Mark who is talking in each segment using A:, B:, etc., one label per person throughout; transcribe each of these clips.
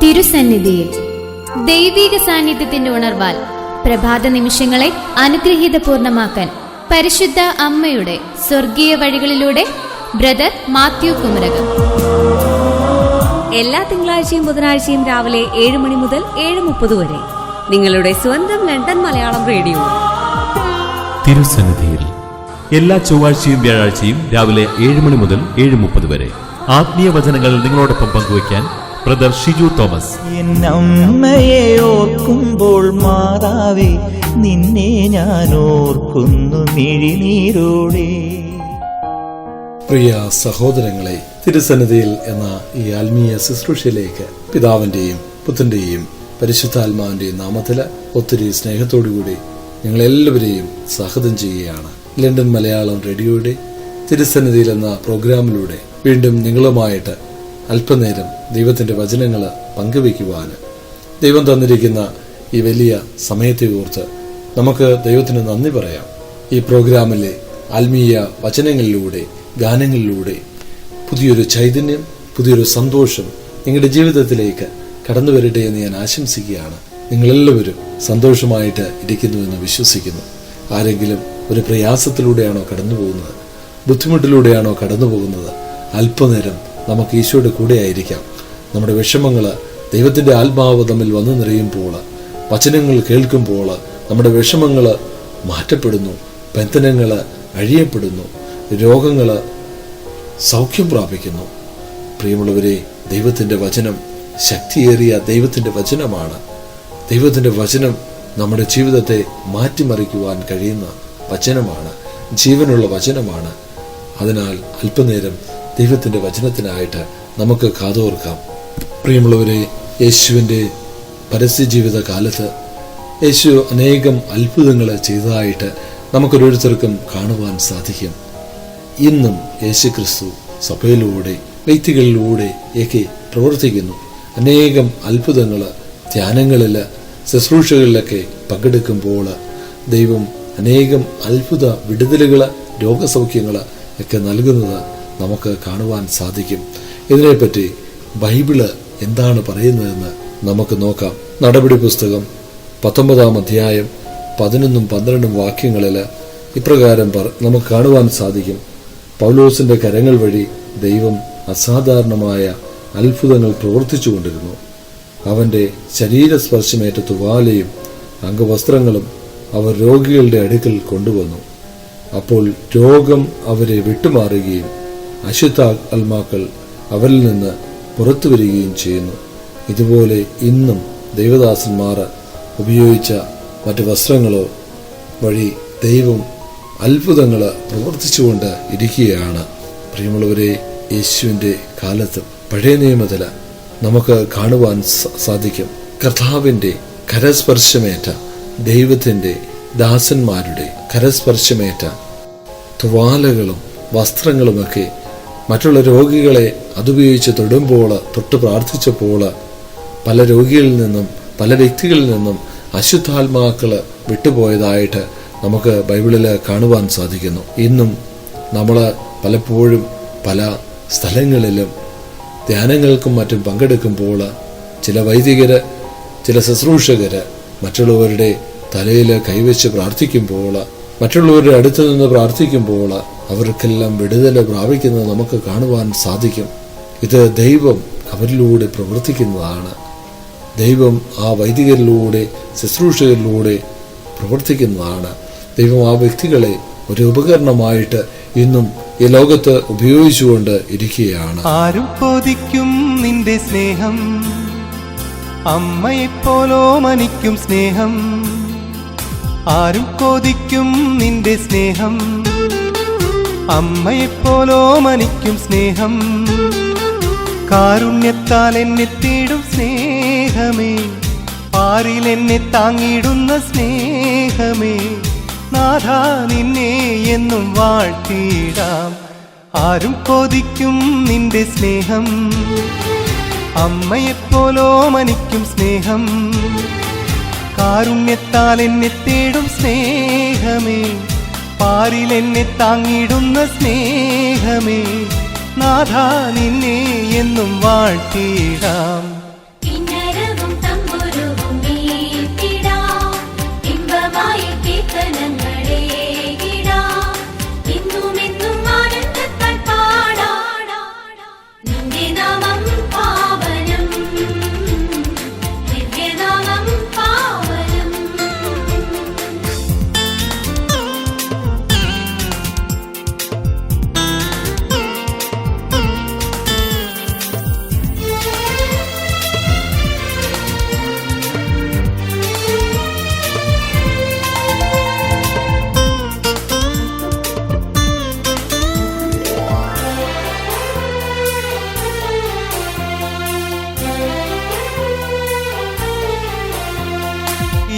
A: തിരുസന്നിധിയിൽ ദൈവിക സാന്നിധ്യത്തിന്റെ ഉണർവാൽ പ്രഭാത നിമിഷങ്ങളെ അനുഗ്രഹീതപൂർണമാക്കാൻ പരിശുദ്ധ അമ്മയുടെ സ്വർഗീയ വഴികളിലൂടെ ബ്രദർ മാത്യു കുമരകം.
B: എല്ലാ തിങ്കളാഴ്ചയും ബുധനാഴ്ചയും രാവിലെ 7 മണി മുതൽ 7:30 വരെ നിങ്ങളുടെ സ്വന്തം ലണ്ടൻ മലയാളം റേഡിയോ
C: തിരുസന്നിധിയിൽ. എല്ലാ ചൊവ്വാഴ്ചയും വ്യാഴാഴ്ചയും രാവിലെ 7 മണി മുതൽ 7:30 വരെ ആത്മീയ വചനങ്ങൾ നിങ്ങളോടൊപ്പം പങ്കുവയ്ക്കാൻ ബ്രദർ ഷിജു തോമസ്.
D: എന്നമ്മയെ ഓർക്കുമ്പോൾ മാതാവേ, നിന്നെ ഞാൻ ഓർക്കുന്നു മിഴിനീരോടെ.
E: പ്രിയ സഹോദരങ്ങളെ, തിരുസന്നിധിയിൽ എന്ന ഈ ആത്മീയ ശുശ്രൂഷയിലേക്ക് പിതാവിന്റെയും പുത്രന്റെയും പരിശുദ്ധാത്മാവിന്റെയും നാമത്തില് ഒത്തിരി സ്നേഹത്തോടുകൂടി ഞങ്ങളെല്ലാവരെയും സ്വാഗതം ചെയ്യുകയാണ്. ലണ്ടൻ മലയാളം റേഡിയോയുടെ തിരുസന്നിധിയിൽ എന്ന പ്രോഗ്രാമിലൂടെ വീണ്ടും നിങ്ങളുമായിട്ട് അല്പനേരം ദൈവത്തിന്റെ വചനങ്ങൾ പങ്കുവയ്ക്കുവാൻ ദൈവം തന്നിരിക്കുന്ന ഈ വലിയ സമയത്തെ ഓർത്ത് നമുക്ക് ദൈവത്തിന് നന്ദി പറയാം. ഈ പ്രോഗ്രാമിലെ ആത്മീയ വചനങ്ങളിലൂടെ, ഗാനങ്ങളിലൂടെ പുതിയൊരു ചൈതന്യം, പുതിയൊരു സന്തോഷം നിങ്ങളുടെ ജീവിതത്തിലേക്ക് കടന്നു വരട്ടെ എന്ന് ഞാൻ ആശംസിക്കുകയാണ്. നിങ്ങളെല്ലാവരും സന്തോഷമായിട്ട് ഇരിക്കുന്നുവെന്ന് വിശ്വസിക്കുന്നു. ആരെങ്കിലും ഒരു പ്രയാസത്തിലൂടെയാണോ കടന്നു പോകുന്നത്, ബുദ്ധിമുട്ടിലൂടെയാണോ കടന്നു പോകുന്നത്, അല്പനേരം നമുക്ക് ഈശോയുടെ കൂടെ ആയിരിക്കാം. നമ്മുടെ വിഷമങ്ങൾ ദൈവത്തിന്റെ ആത്മാവ് തമ്മിൽ വന്നു നിറയുമ്പോൾ, വചനങ്ങൾ കേൾക്കുമ്പോൾ നമ്മുടെ വിഷമങ്ങൾ മാറ്റപ്പെടുന്നു, ബന്ധനങ്ങൾ അഴിയപ്പെടുന്നു, രോഗങ്ങൾ സൗഖ്യം പ്രാപിക്കുന്നു. പ്രിയമുള്ളവരെ, ദൈവത്തിന്റെ വചനം ശക്തിയേറിയ ദൈവത്തിന്റെ വചനമാണ്. ദൈവത്തിന്റെ വചനം നമ്മുടെ ജീവിതത്തെ മാറ്റിമറിക്കുവാൻ കഴിയുന്ന വചനമാണ്, ജീവനുള്ള വചനമാണ്. അതിനാൽ അല്പനേരം ദൈവത്തിന്റെ വചനത്തിനായിട്ട് നമുക്ക് കാതോർക്കാം. പ്രിയമുള്ളവരെ, യേശുവിന്റെ പരസ്യജീവിത കാലത്ത് യേശു അനേകം അത്ഭുതങ്ങൾ ചെയ്തതായിട്ട് നമുക്കൊരോരുത്തർക്കും കാണുവാൻ സാധിക്കും. ഇന്നും യേശുക്രിസ്തു സഭയിലൂടെ, വ്യക്തികളിലൂടെ ഒക്കെ പ്രവർത്തിക്കുന്നു. അനേകം അത്ഭുതങ്ങൾ ധ്യാനങ്ങളിൽ, ശുശ്രൂഷകളിലൊക്കെ പങ്കെടുക്കുമ്പോൾ ദൈവം അനേകം അത്ഭുത വിടുതലുകൾ, രോഗസൗഖ്യങ്ങൾ ഒക്കെ നൽകുന്നത് നമുക്ക് കാണുവാൻ സാധിക്കും. ഇതിനെപ്പറ്റി ബൈബിള് എന്താണ് പറയുന്നതെന്ന് നമുക്ക് നോക്കാം. നടപടി പുസ്തകം 19-ാം അധ്യായം 11-12 വാക്യങ്ങളിൽ ഇപ്രകാരം നമുക്ക് കാണുവാൻ സാധിക്കും. പൗലോസിന്റെ കരങ്ങൾ വഴി ദൈവം അസാധാരണമായ അത്ഭുതങ്ങൾ പ്രവർത്തിച്ചുകൊണ്ടിരുന്നു. അവന്റെ ശരീരസ്പർശമേറ്റ തുവാലയും അംഗവസ്ത്രങ്ങളും അവർ രോഗികളുടെ അടുക്കൽ കൊണ്ടുവന്നു. അപ്പോൾ രോഗം അവരെ വിട്ടുമാറുകയും അശുദ്ധാത്മാക്കൾ അവരിൽ നിന്ന് പുറത്തു വരികയും ചെയ്യുന്നു. ഇതുപോലെ ഇന്നും ദൈവദാസന്മാർ ഉപയോഗിച്ച മറ്റു വസ്ത്രങ്ങളോ വഴി ദൈവം അത്ഭുതങ്ങൾ പ്രവർത്തിച്ചുകൊണ്ട് ഇരിക്കുകയാണ്. പ്രിയമുള്ളവരെ, യേശുവിന്റെ കാലത്ത് പഴയ നിയമത്തിൽ നമുക്ക് കാണുവാൻ സാധിക്കും. കർത്താവിന്റെ കരസ്പർശമേറ്റ, ദൈവത്തിന്റെ ദാസന്മാരുടെ കരസ്പർശമേറ്റ തുവാലകളും വസ്ത്രങ്ങളുമൊക്കെ മറ്റുള്ള രോഗികളെ അതുപയോഗിച്ച് തൊട്ട് പ്രാർത്ഥിച്ചപ്പോൾ പല രോഗികളിൽ നിന്നും, പല വ്യക്തികളിൽ നിന്നും അശുദ്ധാത്മാക്കൾ വിട്ടുപോയതായിട്ട് നമുക്ക് ബൈബിളിൽ കാണുവാൻ സാധിക്കുന്നു. ഇന്നും നമ്മൾ പലപ്പോഴും പല സ്ഥലങ്ങളിലും ധ്യാനങ്ങൾക്കും മറ്റും പങ്കെടുക്കുമ്പോൾ ചില വൈദികര്, ചില ശുശ്രൂഷകര് മറ്റുള്ളവരുടെ തലയിൽ കൈവച്ച് പ്രാർത്ഥിക്കുമ്പോൾ, മറ്റുള്ളവരുടെ അടുത്ത് നിന്ന് പ്രാർത്ഥിക്കുമ്പോൾ അവർക്കെല്ലാം വിടുതൽ പ്രാപിക്കുന്നത് നമുക്ക് കാണുവാൻ സാധിക്കും. ഇത് ദൈവം അവരിലൂടെ പ്രവർത്തിക്കുന്നതാണ്. ദൈവം ആ വൈദികരിലൂടെ, ശുശ്രൂഷകരിലൂടെ പ്രവർത്തിക്കുന്നതാണ്. ദൈവം ആ വ്യക്തികളെ ഒരു ഉപകരണമായിട്ട് ഇന്നും ഈ ലോകത്ത് ഉപയോഗിച്ചുകൊണ്ട് ഇരിക്കുകയാണ്.
F: ആരും കൊതിക്കും നിന്റെ സ്നേഹം, അമ്മയെപ്പോലോ മനിക്കും സ്നേഹം. ആരും കൊതിക്കും നിന്റെ സ്നേഹം, അമ്മയെപ്പോലോ മനിക്കും സ്നേഹം. കാരുണ്യത്താൽ എന്നെ തേടും സ്നേഹമേ, ആരിൽ എന്നെ താങ്ങിടുന്ന സ്നേഹമേ. നാഥാ, നിന്നെ എന്നും വാഴ്ത്തിയിടാം. ആരും കൊതിക്കും നിന്റെ സ്നേഹം, അമ്മയെപ്പോലോ മനിക്കും സ്നേഹം. കാരുണ്യത്താൽ എന്നെ തേടും സ്നേഹമേ, പാരിൽ എന്നെ താങ്ങിടുന്ന സ്നേഹമേ. നാഥാ, നിന്നെ എന്നും വാഴ്ത്തിയിടാം.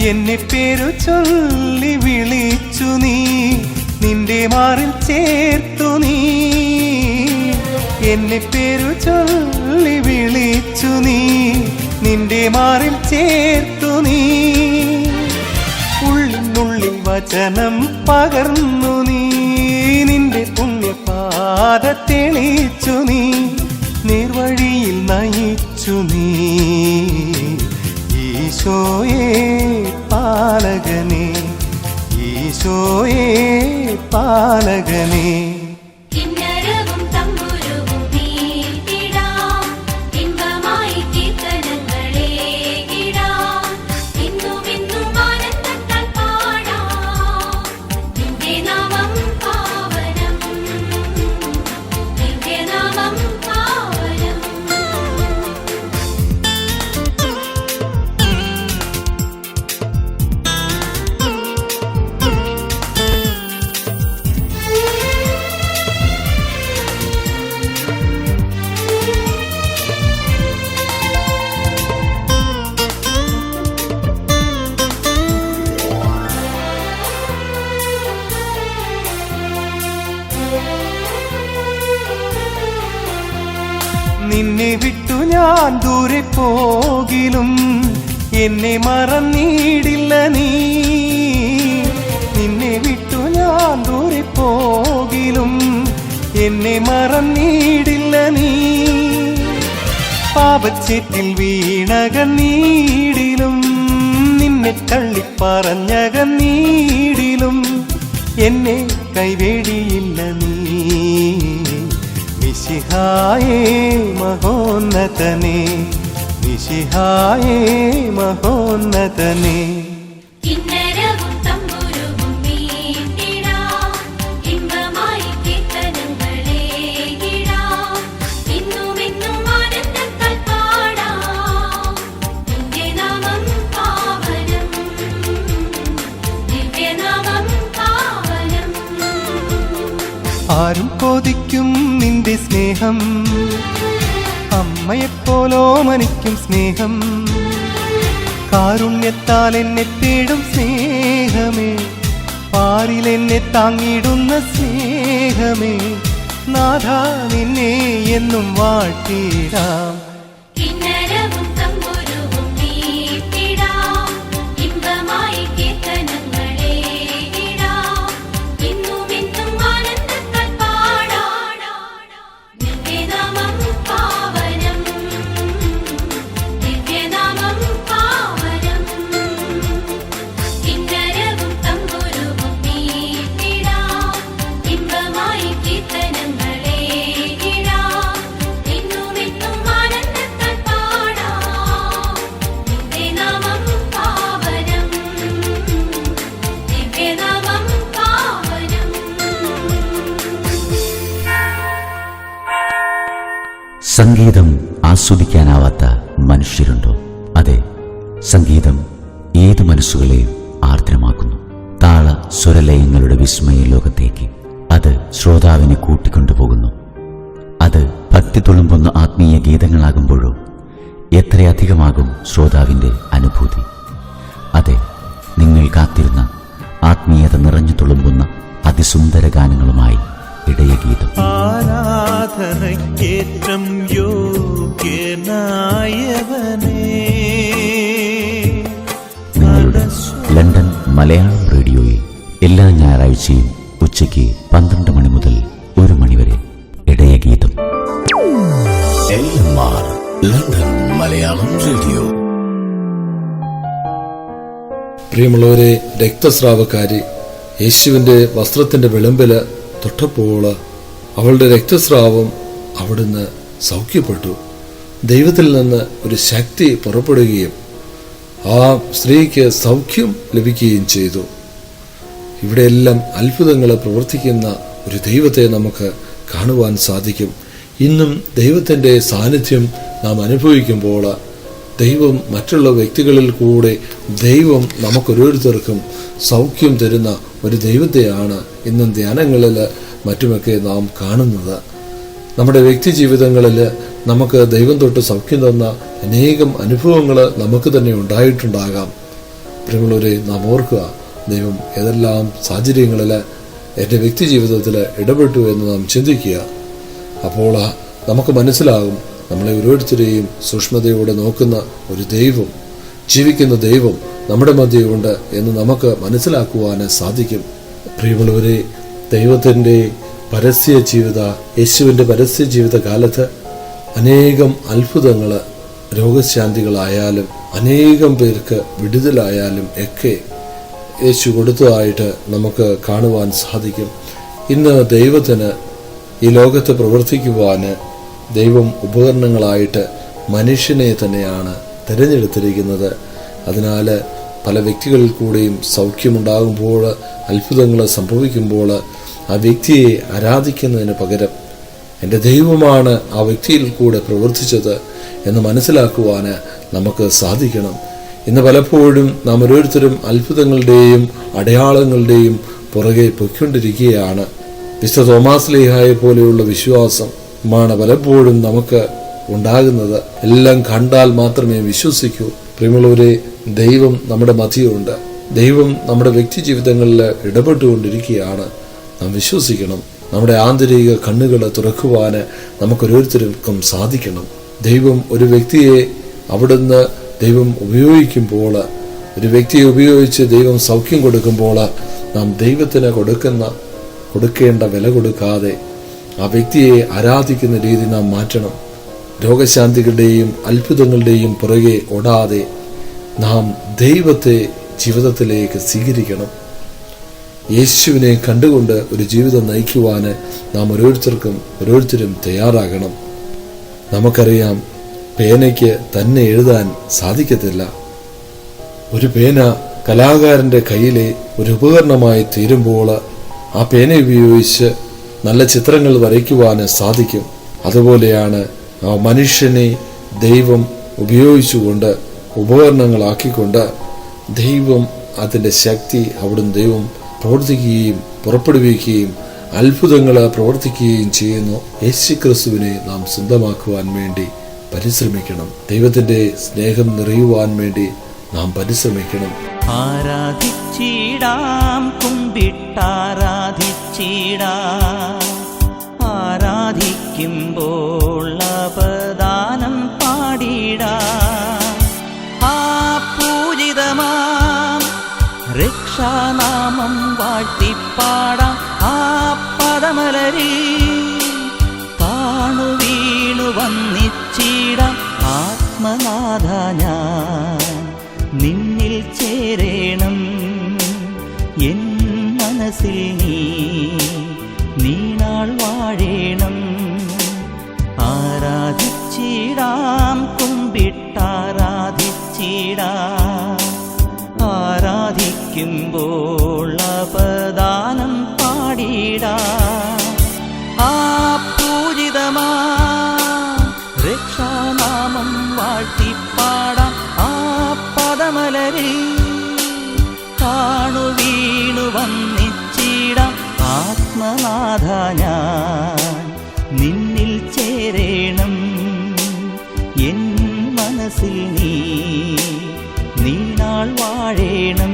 F: എന്നെ പേരു ചൊല്ലി വിളിച്ചു നീ, നിന്റെ മാറിൽ ചേർത്തു നീ. എന്നെ പേരു ചൊല്ലി വിളിച്ചു നീ, നിന്റെ മാറിൽ ചേർത്തു നീ. ഉള്ളിനുള്ളിൽ വചനം പകർന്നു നീ, നിന്റെ പുണ്യപാത തെളിച്ചു നീ, നേർവഴിയിൽ നയിച്ചു നീ. ഈശോയേ പാലകനേ, ഈശോയേ പാലകനേ.
G: കിന്നരവും തമ്പുരുവും മീട്ടിടാം, ഇമ്പമായി കീർത്തനങ്ങളേകിടാം, ഇന്നും ഇന്നും ആനന്ദത്താൽ പാടാം. നിന്റെ നാമം പാവനം, നിന്റെ നാമം പാവനം.
F: നിന്നെ വിട്ടു ഞാൻ ദൂരെ പോകിലും എന്നെ മറന്നിടില്ല നീ. നിന്നെ വിട്ടു ഞാൻ ദൂരെ പോകിലും എന്നെ മറന്നിടില്ല നീ. പാപച്ചേറ്റിൽ വീണകന്നീടിലും നിന്നെ തള്ളിപ്പറഞ്ഞകന്നീടിലും എന്നെ കൈവേടിയില്ല നീ. മിശിഹായേ മഹോന്നതനേ, മിശിഹായേ മഹോന്നതനേ.
G: കിന്നരവും തമ്പുരുവും മീട്ടിടാം, ഇമ്പമായി കീർത്തനങ്ങളേകിടാം, ഇന്നും ഇന്നും ആനന്ദത്താൽ പാടാം. നിന്റെ നാമം പാവനം, ദിവ്യനാമം പാവനം.
F: ആരും കൊതിക്കും നിന്റെ സ്നേഹം, അമ്മയെപ്പോലോ മനിക്കും സ്നേഹം. കാരുണ്യത്താൽ എന്നെ തേടും സ്നേഹമേ, പാരിലെന്നെ താങ്ങിടുന്ന സ്നേഹമേ. നാഥ നിന്നെ എന്നും വാഴ്ത്തിടാം.
G: കിന്നരവും തമ്പുരുവും മീട്ടിടാം, ഇമ്പമായി കീർത്തനങ്ങളേകിടാം, ഇന്നും ഇന്നും ആനന്ദത്താൽ പാടാം. നിന്റെ നാമം പാവനം, ദിവ്യനാമം പാവനം. കിന്നരവും തമ്പുരുവും മീട്ടിടാം, ഇമ്പമായി കീർത്തനങ്ങളേകിടാം, ഇന്നും ഇന്നും ആനന്ദത്താൽ പാടാം. നിന്റെ നാമം പാവനം, ദിവ്യനാമം പാവനം.
H: സംഗീതം ആസ്വദിക്കാനാവാത്ത മനുഷ്യരുണ്ടോ? അതെ, സംഗീതം ഏതു മനസ്സുകളെയും ആർദ്രമാക്കുന്നു. താള സ്വരലയങ്ങളുടെ വിസ്മയ ലോകത്തേക്ക് അത് ശ്രോതാവിനെ കൂട്ടിക്കൊണ്ടുപോകുന്നു. അത് ഭക്തി തുളുമ്പുന്ന ആത്മീയ ഗീതങ്ങളാകുമ്പോഴോ എത്രയധികമാകും ശ്രോതാവിൻ്റെ അനുഭൂതി. അതെ, നിങ്ങൾ കാത്തിരുന്ന ആത്മീയത നിറഞ്ഞു തുളുമ്പുന്ന അതിസുന്ദര ഗാനങ്ങളുമായി ഇടയഗീതം.
D: ആരാധനയ്ക്കേറ്റം യോഗ്യനായവനേ,
H: നിങ്ങളുടെ ലണ്ടൻ മലയാളം റേഡിയോയിൽ എല്ലാ ഞായറാഴ്ചയും ഉച്ചയ്ക്ക് 12 മണി മുതൽ 1 മണി വരെ ഇടയഗീതം.
I: LMR London Malayalam radio.
E: പ്രിയമുള്ളവരെ, രക്തസ്രാവക്കാരി യേശുവിൻ്റെ വസ്ത്രത്തിൻ്റെ വിളമ്പില് തൊട്ടപ്പോൾ അവളുടെ രക്തസ്രാവം അവിടുന്ന് സൗഖ്യപ്പെട്ടു. ദൈവത്തിൽ നിന്ന് ഒരു ശക്തി പുറപ്പെടുകയും ആ സ്ത്രീക്ക് സൗഖ്യം ലഭിക്കുകയും ചെയ്തു. ഇവിടെയെല്ലാം അത്ഭുതങ്ങൾ പ്രവർത്തിക്കുന്ന ഒരു ദൈവത്തെ നമുക്ക് കാണുവാൻ സാധിക്കും. ഇന്നും ദൈവത്തിൻ്റെ സാന്നിധ്യം നാം അനുഭവിക്കുമ്പോൾ ദൈവം മറ്റുള്ള വ്യക്തികളിൽ കൂടെ ദൈവം നമുക്കൊരോരുത്തർക്കും സൗഖ്യം തരുന്ന ഒരു ദൈവത്തെയാണ് ഇന്നും ധ്യാനങ്ങളിൽ മറ്റുമൊക്കെ നാം കാണുന്നത്. നമ്മുടെ വ്യക്തി ജീവിതങ്ങളിൽ നമുക്ക് ദൈവം തൊട്ട് സൗഖ്യം തന്ന അനേകം അനുഭവങ്ങൾ നമുക്ക് തന്നെ ഉണ്ടായിട്ടുണ്ടാകാം. പ്രിയമുള്ളവരെ, നാം ഓർക്കുക, ദൈവം ഏതെല്ലാം സാഹചര്യങ്ങളിൽ എൻ്റെ വ്യക്തി ജീവിതത്തിൽ ഇടപെട്ടു എന്ന് നാം ചിന്തിക്കുക. അപ്പോൾ നമുക്ക് മനസ്സിലാകും, നമ്മളെ ഓരോരുത്തരെയും സൂക്ഷ്മതയോടെ നോക്കുന്ന ഒരു ദൈവം, ജീവിക്കുന്ന ദൈവം നമ്മുടെ മധ്യയുണ്ട് എന്ന് നമുക്ക് മനസ്സിലാക്കുവാൻ സാധിക്കും. പ്രിയമുള്ളവരെ, ദൈവത്തിൻ്റെ പരസ്യ ജീവിത, യേശുവിൻ്റെ പരസ്യ ജീവിത കാലത്ത് അനേകം അത്ഭുതങ്ങൾ, രോഗശാന്തികളായാലും അനേകം പേർക്ക് വിടുതലായാലും ഒക്കെ യേശു കൊടുത്തതായിട്ട് നമുക്ക് കാണുവാൻ സാധിക്കും. ഇന്ന് ദൈവത്തിന് ഈ ലോകത്ത് പ്രവർത്തിക്കുവാൻ ദൈവം ഉപകരണങ്ങളായിട്ട് മനുഷ്യനെ തന്നെയാണ് തിരഞ്ഞെടുത്തിരിക്കുന്നത്. അതിനാൽ പല വ്യക്തികളിൽ കൂടെയും സൗഖ്യമുണ്ടാകുമ്പോൾ, അത്ഭുതങ്ങൾ സംഭവിക്കുമ്പോൾ ആ വ്യക്തിയെ ആരാധിക്കുന്നതിന് പകരം എൻ്റെ ദൈവമാണ് ആ വ്യക്തിയിൽ കൂടെ പ്രവർത്തിച്ചത് എന്ന് മനസ്സിലാക്കുവാൻ നമുക്ക് സാധിക്കണം. ഇന്ന് പലപ്പോഴും നാം ഓരോരുത്തരും അത്ഭുതങ്ങളുടെയും അടയാളങ്ങളുടെയും പുറകെ പൊയ്ക്കൊണ്ടിരിക്കുകയാണ്. വിശുദ്ധ തോമാസ് ശ്ലീഹായെ പോലെയുള്ള വിശ്വാസമാണ് പലപ്പോഴും നമുക്ക് ഉണ്ടാകുന്നത്. എല്ലാം കണ്ടാൽ മാത്രമേ വിശ്വസിക്കൂ. പ്രിയമുള്ളവരെ, ദൈവം നമ്മുടെ മധ്യമുണ്ട്. ദൈവം നമ്മുടെ വ്യക്തി ജീവിതങ്ങളിൽ ഇടപെട്ടുകൊണ്ടിരിക്കുകയാണ്. നാം വിശ്വസിക്കണം. നമ്മുടെ ആന്തരിക കണ്ണുകൾ തുറക്കുവാൻ നമുക്കൊരോരുത്തർക്കും സാധിക്കണം. ദൈവം ഒരു വ്യക്തിയെ അവിടുന്ന് ദൈവം ഉപയോഗിക്കുമ്പോൾ, ഒരു വ്യക്തിയെ ഉപയോഗിച്ച് ദൈവം സൗഖ്യം കൊടുക്കുമ്പോൾ, നാം ദൈവത്തിന് കൊടുക്കേണ്ട വില കൊടുക്കാതെ ആ വ്യക്തിയെ ആരാധിക്കുന്ന രീതി നാം മാറ്റണം. രോഗശാന്തികളുടെയും അത്ഭുതങ്ങളുടെയും പുറകെ ഓടാതെ നാം ദൈവത്തെ ജീവിതത്തിലേക്ക് സ്വീകരിക്കണം. യേശുവിനെ കണ്ടുകൊണ്ട് ഒരു ജീവിതം നയിക്കുവാൻ നാം ഓരോരുത്തരും തയ്യാറാകണം. നമുക്കറിയാം, പേനയ്ക്ക് തന്നെ എഴുതാൻ സാധിക്കത്തില്ല. ഒരു പേന കലാകാരന്റെ കയ്യിലെ ഒരു ഉപകരണമായി തീരുമ്പോൾ ആ പേന ഉപയോഗിച്ച് നല്ല ചിത്രങ്ങൾ വരയ്ക്കുവാൻ സാധിക്കും. അതുപോലെയാണ് ആ മനുഷ്യനെ ദൈവം ഉപയോഗിച്ചുകൊണ്ട്, ഉപകരണങ്ങളാക്കിക്കൊണ്ട് ദൈവം അതിൻ്റെ ശക്തി അവിടുന്ന് ദൈവം പ്രവർത്തിക്കുകയും പുറപ്പെടുവിക്കുകയും അത്ഭുതങ്ങൾ പ്രവർത്തിക്കുകയും ചെയ്യുന്നു. യേശുക്രിസ്തുവിനെ നാം സ്വന്തമാക്കുവാൻ വേണ്ടി പരിശ്രമിക്കണം. ദൈവത്തിന്റെ സ്നേഹം നിറയുവാൻ വേണ്ടി നാം പരിശ്രമിക്കണം.
D: ആരാധിച്ചിടാം, കുമ്പിട്ടാരാധിച്ചിടാം. ആരാധിക്കുമ്പോൾ അപദാനം പാടിടാം. ആ പൂജിതമാം രക്ഷാനാമം വാഴ്ത്തിപ്പാടാം. ആ പദമലരി താണു വീണു വന്നിച്ചിടാം. ആത്മനാഥ ഞാൻ നിന്നിൽ ചേരേണം. എൻ മനസ്സിൽ നീനാൾ വാഴേണം. ആരാധിച്ചിടാം, കുമ്പിട്ടാരാധിച്ചിടാം. ആരാധിക്കുമ്പോൾ അപദാനം പാടിടാം. ആ പൂജിതമാ രക്ഷാനാമം വാഴ്ത്തിപ്പാടാം. ആ പദമലരി താണു വീണു വന്നിച്ചിടാം. ആത്മനാഥ ഞാൻ നിന്നിൽ ചേരേണം. എൻ മനസ്സിൽ നീനാൾ വാഴേണം.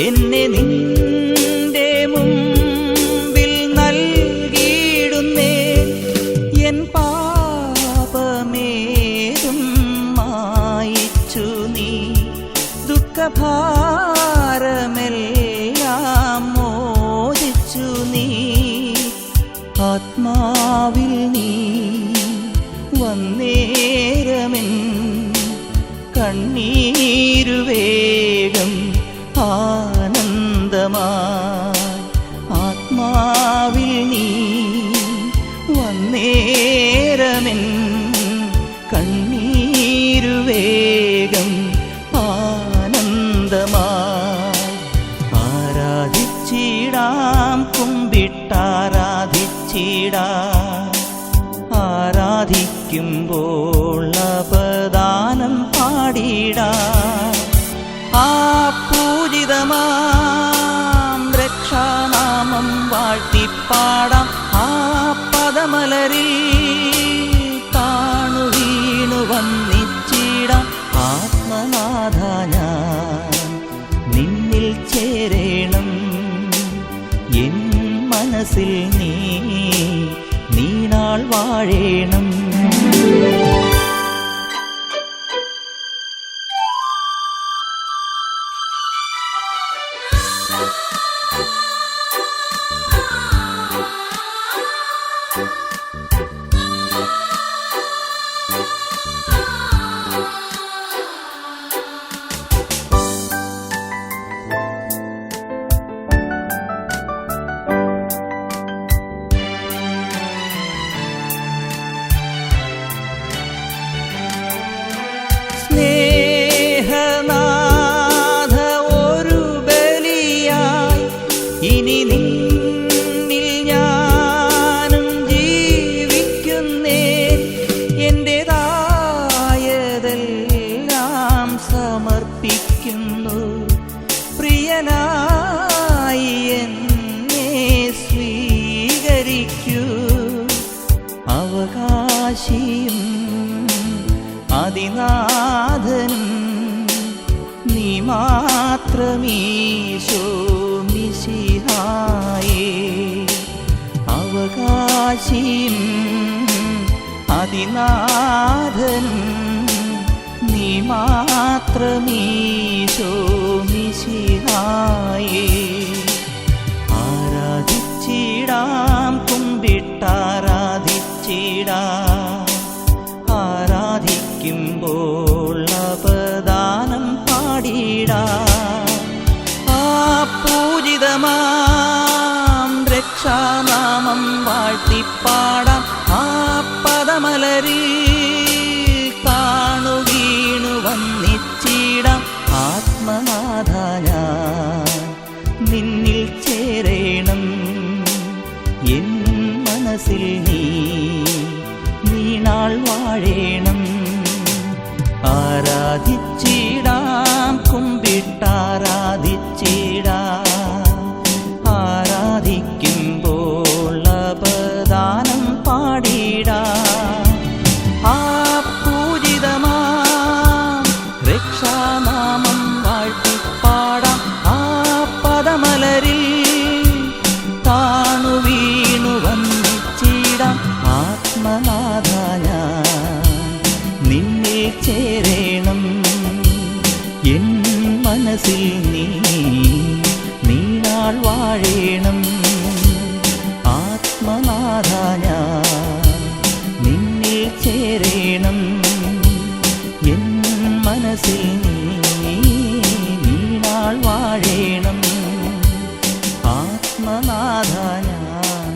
D: എന്നെ നിന്റെ മുമ്പിൽ നൽകിയിടുന്നേ. എൻ പാപമേതും മായിച്ചു നീ. ദുഃഖഭാരമെല്ലാം മോചിച്ചു നീ. ആത്മാവിൽ നീ വന്നേരമെൻ കണ്ണീരുവേഗം പൂജിതമായി ആത്മാവിൽ നീ വന്നേരമെൻ കണ്ണീരുവേഗം ആനന്ദമായി ആരാധിച്ചിടാം കുമ്പിട്ടാരാധിച്ചിടാം ആരാധിക്കുമ്പോൾ അപദാനം പാടിടാം ആ പൂജിതമാം രക്ഷാനാമം വാഴ്ത്തിപ്പാടാം ആ പദമലരിൽ താണു വീണു വന്നിച്ചിടാം ആത്മനാഥ ഞാൻ നിന്നിൽ ചേരേണം എൻ മനസ്സിൽ നീ നാൾ വാഴേണം സ്നേഹനാഥ ഒരു ബലിയായി ഇനി നിന്നിൽ ഞാനും ജീവിക്കുന്നേ എന്റേതായതെല്ലാം സമർപ്പിക്കുന്നു പ്രിയനായി എന്നെ സ്വീകരിക്കൂ അവകാശിയും അതിനാഥനും നീ മാത്രമീശോ മിശിഹായേ അവകാശിയും അതിനാഥനും നീ മാത്രമീശോ മിശിഹായേ ആരാധിച്ചിടാം കുമ്പിട്ടാരാധിച്ചിടാം ആരാധിക്കുമ്പോൾ അപദാനം പാടിടാം ആ പൂജിതമാം രക്ഷാനാമം വാഴ്ത്തിപ്പാടാം ആ പദമലരിൽ താണു വീണു വന്നിച്ചിടാം ആത്മനാഥ ഞാൻ നിന്നിൽ ചേരേണം എൻ മനസ്സിൽ നീ നാൾ വാഴേണം ആരാധിച്ചിടാം കുമ്പിട്ടാരാധിച്ചിടാം ആരാധിക്കുമ്പോൾ അപദാനം പാടിടാം ആ പൂജിതമാം രക്ഷാനാമം വാഴ്ത്തിപ്പാടാം ആ പദമലരിൽ താണു വീണു വന്നിച്ചിടാം ആത്മനാഥ ഞാൻ നിന്നിൽ ചേരേണം എൻ മനസ്സിൽ നീ നാൾ വാഴേണം ആത്മനാഥ ഞാൻ നിന്നിൽ ചേരേണം എൻ മനസ്സിൽ നീ നാൾ വാഴേണം ആത്മനാഥ ഞാൻ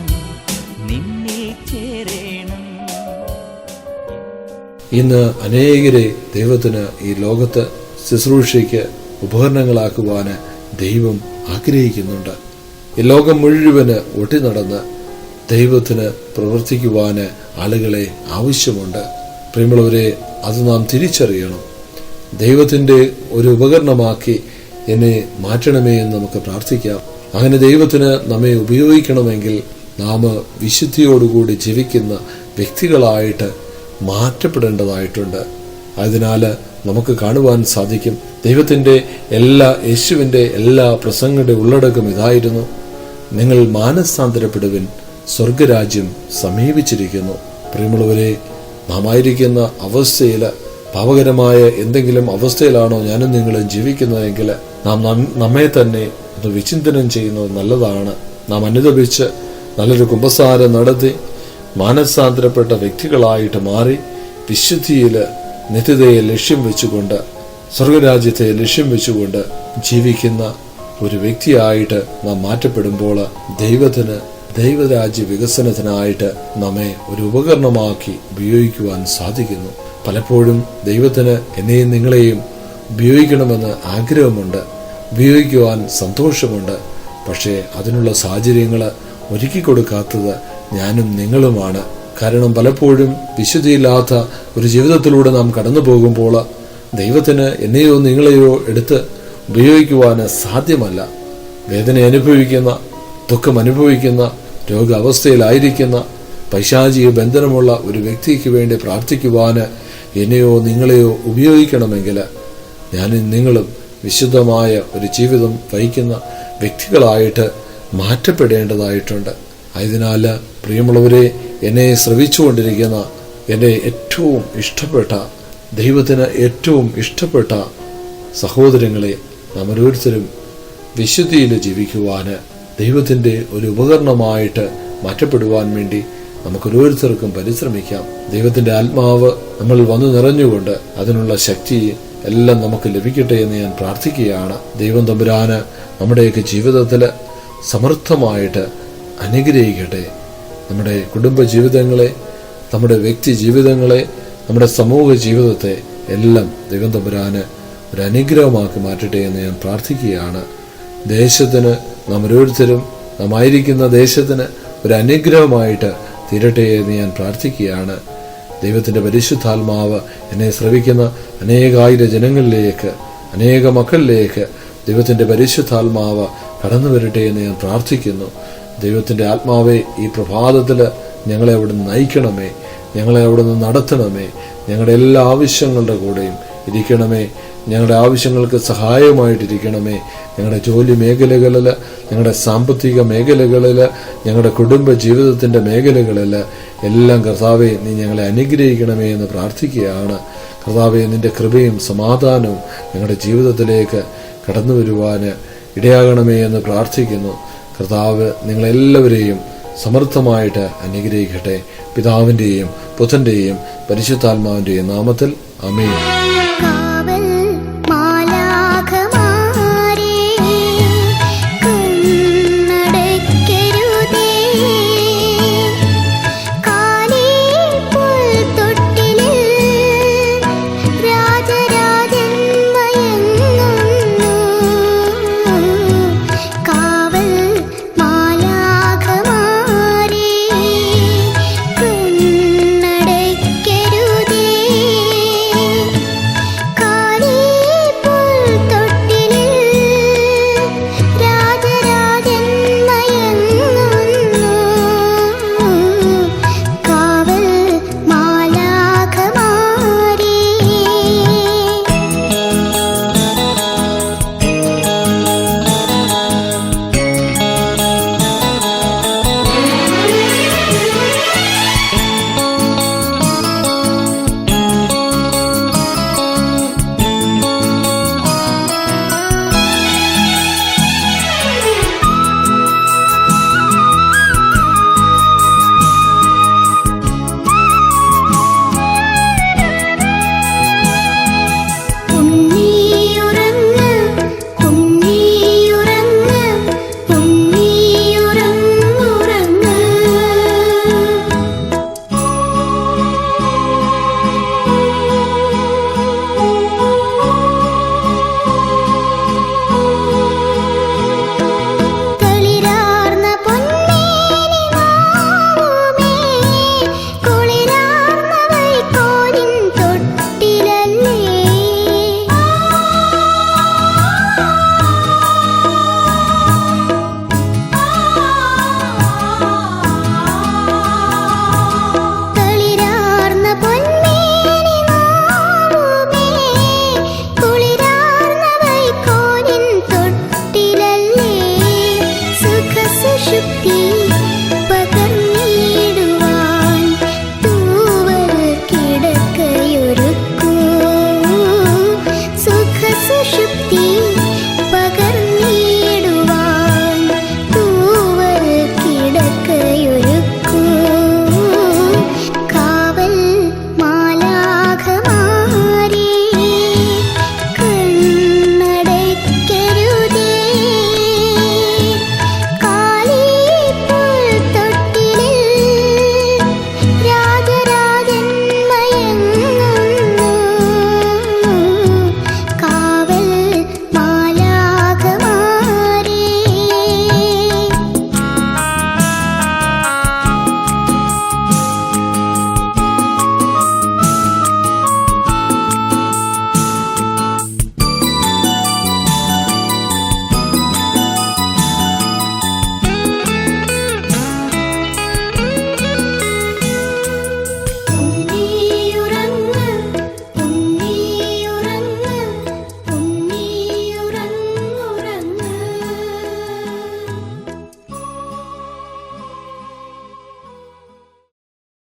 D: നിന്നിൽ ചേരേണം.
E: ഇന്ന് അനേകരെ ദൈവത്തിന് ഈ ലോകത്ത് ശുശ്രൂഷയ്ക്ക് ഉപകരണങ്ങളാക്കുവാന് ദൈവം ആഗ്രഹിക്കുന്നുണ്ട്. ഈ ലോകം മുഴുവന് ഒട്ടി നടന്ന് ദൈവത്തിന് പ്രവർത്തിക്കുവാന് ആളുകളെ ആവശ്യമുണ്ട്. പ്രിയമുള്ളവരെ, അത് നാം തിരിച്ചറിയണം. ദൈവത്തിൻ്റെ ഒരു ഉപകരണമാക്കി എന്നെ മാറ്റണമേ എന്ന് നമുക്ക് പ്രാർത്ഥിക്കാം. അങ്ങനെ ദൈവത്തിന് നമ്മെ ഉപയോഗിക്കണമെങ്കിൽ നാം വിശുദ്ധിയോടുകൂടി ജീവിക്കുന്ന വ്യക്തികളായിട്ട് മാറ്റപ്പെടേണ്ടതായിട്ടുണ്ട്. അതിനാൽ നമുക്ക് കാണുവാൻ സാധിക്കും, ദൈവത്തിൻ്റെ യേശുവിൻ്റെ എല്ലാ പ്രസംഗങ്ങളുടെ ഉള്ളടക്കം ഇതായിരുന്നു: നിങ്ങൾ മാനസാന്തരപ്പെടുവിൻ, സ്വർഗരാജ്യം സമീപിച്ചിരിക്കുന്നു. പ്രിയമുള്ളവരെ, നാം ആയിരിക്കുന്ന അവസ്ഥയിൽ പാപകരമായ എന്തെങ്കിലും അവസ്ഥയിലാണോ ഞാനും നിങ്ങളും ജീവിക്കുന്നതെങ്കിൽ നാം നമ്മെ തന്നെ ഒന്ന് വിചിന്തനം ചെയ്യുന്നത് നല്ലതാണ്. നാം അനുദപിച്ച് നല്ലൊരു കുമ്പസാരം നടത്തി മാനസാന്തരപ്പെട്ട വ്യക്തികളായിട്ട് മാറി വിശുദ്ധിയിൽ നിത്യതയെ ലക്ഷ്യം വെച്ചുകൊണ്ട്, സ്വർഗരാജ്യത്തെ ലക്ഷ്യം വെച്ചുകൊണ്ട് ജീവിക്കുന്ന ഒരു വ്യക്തിയായിട്ട് നാം മാറ്റപ്പെടുമ്പോൾ ദൈവരാജ്യ വികസനത്തിനായിട്ട് നമ്മെ ഒരു ഉപകരണമാക്കി ഉപയോഗിക്കുവാൻ സാധിക്കുന്നു. പലപ്പോഴും ദൈവത്തിന് എന്നെയും നിങ്ങളെയും ഉപയോഗിക്കണമെന്ന് ആഗ്രഹമുണ്ട്, ഉപയോഗിക്കുവാൻ സന്തോഷമുണ്ട്. പക്ഷേ അതിനുള്ള സാഹചര്യങ്ങൾ ഒരുക്കി കൊടുക്കാത്തത് ഞാനും നിങ്ങളുമാണ്. കാരണം പലപ്പോഴും വിശുദ്ധിയില്ലാത്ത ഒരു ജീവിതത്തിലൂടെ നാം കടന്നു പോകുമ്പോൾ ദൈവത്തിന് എന്നെയോ നിങ്ങളെയോ എടുത്ത് ഉപയോഗിക്കുവാൻ സാധ്യമല്ല. വേദന അനുഭവിക്കുന്ന, ദുഃഖം അനുഭവിക്കുന്ന, രോഗാവസ്ഥയിലായിരിക്കുന്ന, പൈശാചിക ബന്ധനമുള്ള ഒരു വ്യക്തിക്ക് വേണ്ടി പ്രാർത്ഥിക്കുവാൻ എന്നെയോ നിങ്ങളെയോ ഉപയോഗിക്കണമെങ്കിൽ ഞാനും നിങ്ങളും വിശുദ്ധമായ ഒരു ജീവിതം വഹിക്കുന്ന വ്യക്തികളായിട്ട് മാറ്റപ്പെടേണ്ടതായിട്ടുണ്ട്. ആയതിനാൽ പ്രിയമുള്ളവരെ, എന്നെ ശ്രവിച്ചുകൊണ്ടിരിക്കുന്ന എൻ്റെ ഏറ്റവും ഇഷ്ടപ്പെട്ട, ദൈവത്തിന് ഏറ്റവും ഇഷ്ടപ്പെട്ട സഹോദരങ്ങളെ, നാം ഓരോരുത്തരും വിശുദ്ധിയിൽ ജീവിക്കുവാൻ, ദൈവത്തിൻ്റെ ഒരു ഉപകരണമായിട്ട് മാറ്റപ്പെടുവാൻ വേണ്ടി നമുക്കോരോരുത്തർക്കും പരിശ്രമിക്കാം. ദൈവത്തിൻ്റെ ആത്മാവ് നമ്മൾ വന്നു നിറഞ്ഞുകൊണ്ട് അതിനുള്ള ശക്തി എല്ലാം നമുക്ക് ലഭിക്കട്ടെ എന്ന് ഞാൻ പ്രാർത്ഥിക്കുകയാണ്. ദൈവം തമ്പുരാന് നമ്മുടെയൊക്കെ ജീവിതത്തിൽ സമർത്ഥമായിട്ട് അനുഗ്രഹിക്കട്ടെ. നമ്മുടെ കുടുംബ ജീവിതങ്ങളെ, നമ്മുടെ വ്യക്തി ജീവിതങ്ങളെ, നമ്മുടെ സമൂഹ ജീവിതത്തെ എല്ലാം ദൈവം തമ്പുരാന് ഒരു അനുഗ്രഹമാക്കി മാറ്റട്ടെ എന്ന് ഞാൻ പ്രാർത്ഥിക്കുകയാണ്. ദേശത്തിന്, നാം ഓരോരുത്തരും നാം ആയിരിക്കുന്ന ദേശത്തിന് ഒരു അനുഗ്രഹമായിട്ട് തീരട്ടെ എന്ന് ഞാൻ പ്രാർത്ഥിക്കുകയാണ്. ദൈവത്തിൻ്റെ പരിശുദ്ധാത്മാവ് എന്നെ ശ്രവിക്കുന്ന അനേകായിരം ജനങ്ങളിലേക്ക്, അനേക മക്കളിലേക്ക് ദൈവത്തിൻ്റെ പരിശുദ്ധാത്മാവ് കടന്നു വരട്ടെ എന്ന് ഞാൻ പ്രാർത്ഥിക്കുന്നു. ദൈവത്തിൻ്റെ ആത്മാവെ, ഈ പ്രഭാതത്തിൽ ഞങ്ങളെ അവിടുന്ന് നയിക്കണമേ, ഞങ്ങളെ അവിടുന്ന് നടത്തണമേ, ഞങ്ങളുടെ എല്ലാ ആവശ്യങ്ങളുടെ കൂടെയും ഇരിക്കണമേ, ഞങ്ങളുടെ ആവശ്യങ്ങൾക്ക് സഹായമായിട്ടിരിക്കണമേ. ഞങ്ങളുടെ ജോലി മേഖലകളിൽ, ഞങ്ങളുടെ സാമ്പത്തിക മേഖലകളിൽ, ഞങ്ങളുടെ കുടുംബ ജീവിതത്തിൻ്റെ മേഖലകളിൽ എല്ലാം കർത്താവെ നീ ഞങ്ങളെ അനുഗ്രഹിക്കണമേ എന്ന് പ്രാർത്ഥിക്കുകയാണ്. കർത്താവെ, നിന്റെ കൃപയും സമാധാനവും ഞങ്ങളുടെ ജീവിതത്തിലേക്ക് കടന്നു വരുവാൻ ഇടയാകണമേ എന്ന് പ്രാർത്ഥിക്കുന്നു. കർത്താവ് നിങ്ങളെല്ലാവരെയും സമർത്ഥമായിട്ട് അനുഗ്രഹിക്കട്ടെ. പിതാവിൻ്റെയും പുത്രൻ്റെയും പരിശുദ്ധാത്മാവിൻ്റെയും നാമത്തിൽ ആമേൻ.